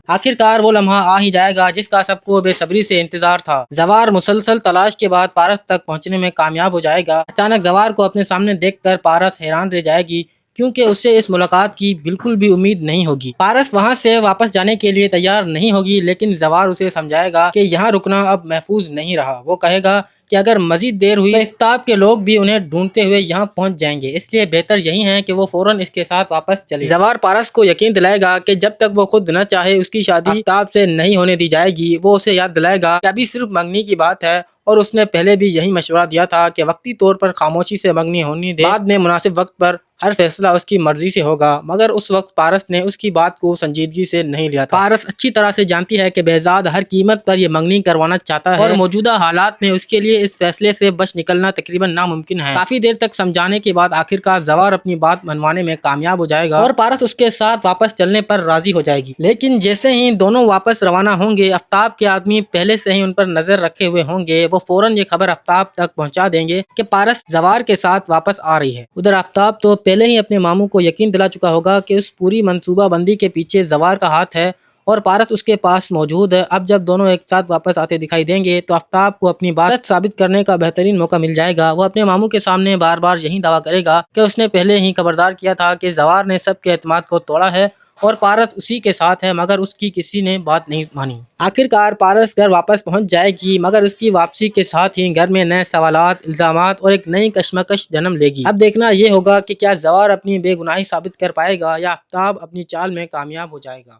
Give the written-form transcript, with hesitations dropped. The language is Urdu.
آخرکار وہ لمحہ آ ہی جائے گا جس کا سب کو بے صبری سے انتظار تھا۔ زوار مسلسل تلاش کے بعد پارس تک پہنچنے میں کامیاب ہو جائے گا۔ اچانک زوار کو اپنے سامنے دیکھ کر پارس حیران رہ جائے گی، کیونکہ اسے اس ملاقات کی بالکل بھی امید نہیں ہوگی۔ پارس وہاں سے واپس جانے کے لیے تیار نہیں ہوگی، لیکن زوار اسے سمجھائے گا کہ یہاں رکنا اب محفوظ نہیں رہا۔ وہ کہے گا کہ اگر مزید دیر ہوئی تو آفتاب کے لوگ بھی انہیں ڈھونڈتے ہوئے یہاں پہنچ جائیں گے، اس لیے بہتر یہی ہے کہ وہ فوراً اس کے ساتھ واپس چلے۔ زوار پارس کو یقین دلائے گا کہ جب تک وہ خود نہ چاہے اس کی شادی آفتاب سے نہیں ہونے دی جائے گی۔ وہ اسے یاد دلائے گا کہ ابھی صرف منگنی کی بات ہے، اور اس نے پہلے بھی یہی مشورہ دیا تھا کہ وقتی طور پر خاموشی سے منگنی ہونی دے، بعد میں مناسب وقت پر ہر فیصلہ اس کی مرضی سے ہوگا۔ مگر اس وقت پارس نے اس کی بات کو سنجیدگی سے نہیں لیا تھا۔ پارس اچھی طرح سے جانتی ہے کہ بہزاد ہر قیمت پر یہ منگنی کروانا چاہتا ہے، اور موجودہ حالات میں اس کے لیے اس فیصلے سے بچ نکلنا تقریباً ناممکن ہے۔ کافی دیر تک سمجھانے کے بعد آخرکار زوار اپنی بات منوانے میں کامیاب ہو جائے گا، اور پارس اس کے ساتھ واپس چلنے پر راضی ہو جائے گی۔ لیکن جیسے ہی دونوں واپس روانہ ہوں گے، آفتاب کے آدمی پہلے سے ہی ان پر نظر رکھے ہوئے ہوں گے۔ وہ فوراً یہ خبر آفتاب تک پہنچا دیں گے کہ پارس زوار کے ساتھ واپس آ رہی ہے۔ ادھر آفتاب تو پہلے ہی اپنے ماموں کو یقین دلا چکا ہوگا کہ اس پوری منصوبہ بندی کے پیچھے زوار کا ہاتھ ہے، اور پارس اس کے پاس موجود ہے۔ اب جب دونوں ایک ساتھ واپس آتے دکھائی دیں گے تو آفتاب کو اپنی بات سچ ثابت کرنے کا بہترین موقع مل جائے گا۔ وہ اپنے ماموں کے سامنے بار بار یہی دعویٰ کرے گا کہ اس نے پہلے ہی خبردار کیا تھا کہ زوار نے سب کے اعتماد کو توڑا ہے، اور پارس اسی کے ساتھ ہے، مگر اس کی کسی نے بات نہیں مانی۔ آخرکار پارس گھر واپس پہنچ جائے گی، مگر اس کی واپسی کے ساتھ ہی گھر میں نئے سوالات، الزامات اور ایک نئی کشمکش جنم لے گی۔ اب دیکھنا یہ ہوگا کہ کیا زوار اپنی بے گناہی ثابت کر پائے گا، یا آفتاب اپنی چال میں کامیاب ہو جائے گا۔